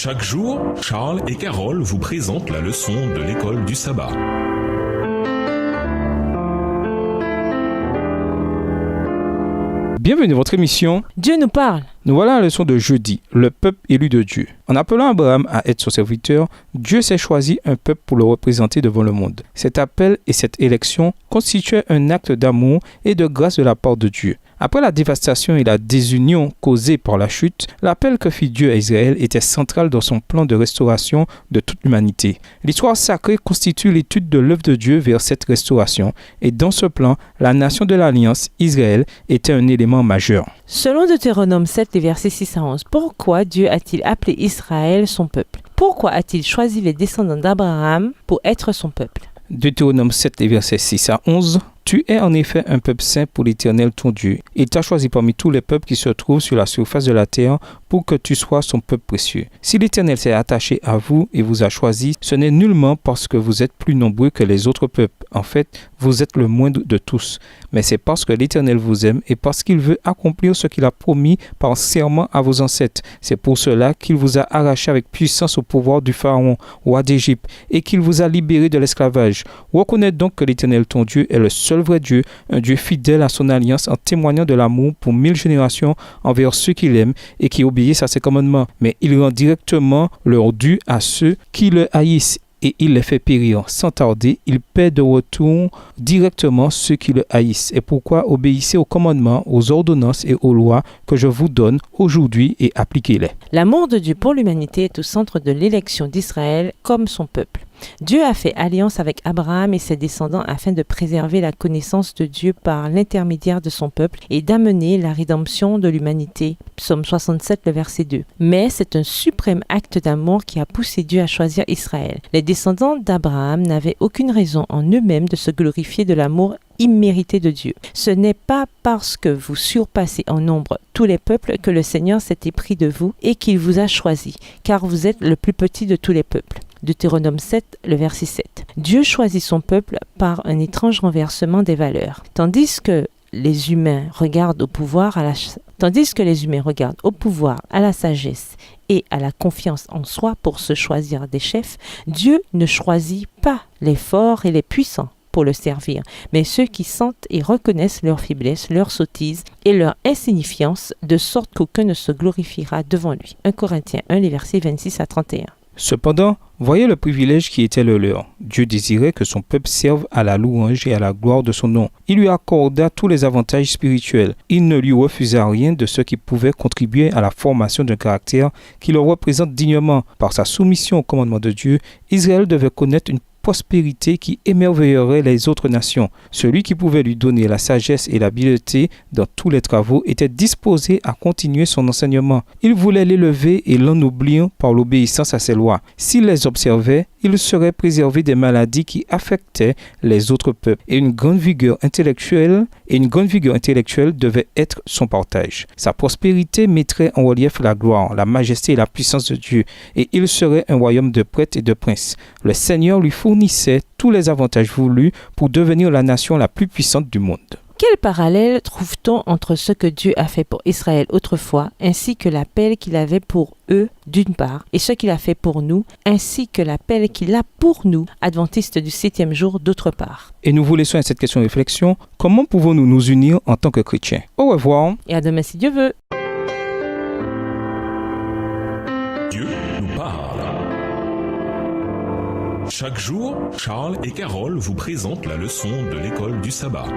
Chaque jour, Charles et Carole vous présentent la leçon de l'école du sabbat. Bienvenue dans votre émission Dieu nous parle. Nous voilà à la leçon de jeudi, le peuple élu de Dieu. En appelant Abraham à être son serviteur, Dieu s'est choisi un peuple pour le représenter devant le monde. Cet appel et cette élection constituaient un acte d'amour et de grâce de la part de Dieu. Après la dévastation et la désunion causée par la chute, l'appel que fit Dieu à Israël était central dans son plan de restauration de toute l'humanité. L'histoire sacrée constitue l'étude de l'œuvre de Dieu vers cette restauration, et dans ce plan, la nation de l'Alliance, Israël, était un élément majeur. Selon Deutéronome 7, les versets 6 à 11, pourquoi Dieu a-t-il appelé Israël son peuple? Pourquoi a-t-il choisi les descendants d'Abraham pour être son peuple? Deutéronome 7, les versets 6 à 11. Tu es en effet un peuple saint pour l'Éternel ton Dieu. Il t'a choisi parmi tous les peuples qui se trouvent sur la surface de la terre pour que tu sois son peuple précieux. Si l'Éternel s'est attaché à vous et vous a choisi, ce n'est nullement parce que vous êtes plus nombreux que les autres peuples. En fait, vous êtes le moindre de tous. Mais c'est parce que l'Éternel vous aime et parce qu'il veut accomplir ce qu'il a promis par serment à vos ancêtres. C'est pour cela qu'il vous a arraché avec puissance au pouvoir du Pharaon, roi d'Égypte, et qu'il vous a libéré de l'esclavage. Reconnais donc que l'Éternel ton Dieu est le seul vrai Dieu, un Dieu fidèle à son alliance en témoignant de l'amour pour 1000 générations envers ceux qu'il aime et qui obéissent à ses commandements. Mais il rend directement leur dû à ceux qui le haïssent et il les fait périr. Sans tarder, il paie de retour directement ceux qui le haïssent. Et pourquoi obéissez aux commandements, aux ordonnances et aux lois que je vous donne aujourd'hui et appliquez-les. L'amour de Dieu pour l'humanité est au centre de l'élection d'Israël comme son peuple. Dieu a fait alliance avec Abraham et ses descendants afin de préserver la connaissance de Dieu par l'intermédiaire de son peuple et d'amener la rédemption de l'humanité. Psaume 67, le verset 2. Mais c'est un suprême acte d'amour qui a poussé Dieu à choisir Israël. Les descendants d'Abraham n'avaient aucune raison en eux-mêmes de se glorifier de l'amour immérité de Dieu. Ce n'est pas parce que vous surpassez en nombre tous les peuples que le Seigneur s'est épris de vous et qu'il vous a choisi, car vous êtes le plus petit de tous les peuples. Deutéronome 7, le verset 7. Dieu choisit son peuple par un étrange renversement des valeurs. Tandis que les humains regardent au pouvoir, à la sagesse et à la confiance en soi pour se choisir des chefs, Dieu ne choisit pas les forts et les puissants pour le servir, mais ceux qui sentent et reconnaissent leur faiblesse, leur sottise et leur insignifiance, de sorte qu'aucun ne se glorifiera devant lui. 1 Corinthiens 1, les versets 26 à 31. Cependant, voyez le privilège qui était le leur. Dieu désirait que son peuple serve à la louange et à la gloire de son nom. Il lui accorda tous les avantages spirituels. Il ne lui refusa rien de ce qui pouvait contribuer à la formation d'un caractère qui le représente dignement. Par sa soumission au commandement de Dieu, Israël devait connaître une prospérité qui émerveillerait les autres nations. Celui qui pouvait lui donner la sagesse et l'habileté dans tous les travaux était disposé à continuer son enseignement. Il voulait l'élever et l'ennoblir par l'obéissance à ses lois. S'il les observait, il serait préservé des maladies qui affectaient les autres peuples et une grande vigueur intellectuelle devait être son partage. Sa prospérité mettrait en relief la gloire, la majesté et la puissance de Dieu et il serait un royaume de prêtres et de princes. Le Seigneur lui fournissait tous les avantages voulus pour devenir la nation la plus puissante du monde. Quel parallèle trouve-t-on entre ce que Dieu a fait pour Israël autrefois, ainsi que l'appel qu'il avait pour eux d'une part, et ce qu'il a fait pour nous, ainsi que l'appel qu'il a pour nous, adventistes du 7e jour, d'autre part? Et nous vous laissons à cette question de réflexion. Comment pouvons-nous nous unir en tant que chrétiens? Au revoir. Et à demain si Dieu veut. Dieu nous parle. Chaque jour, Charles et Carole vous présentent la leçon de l'école du sabbat.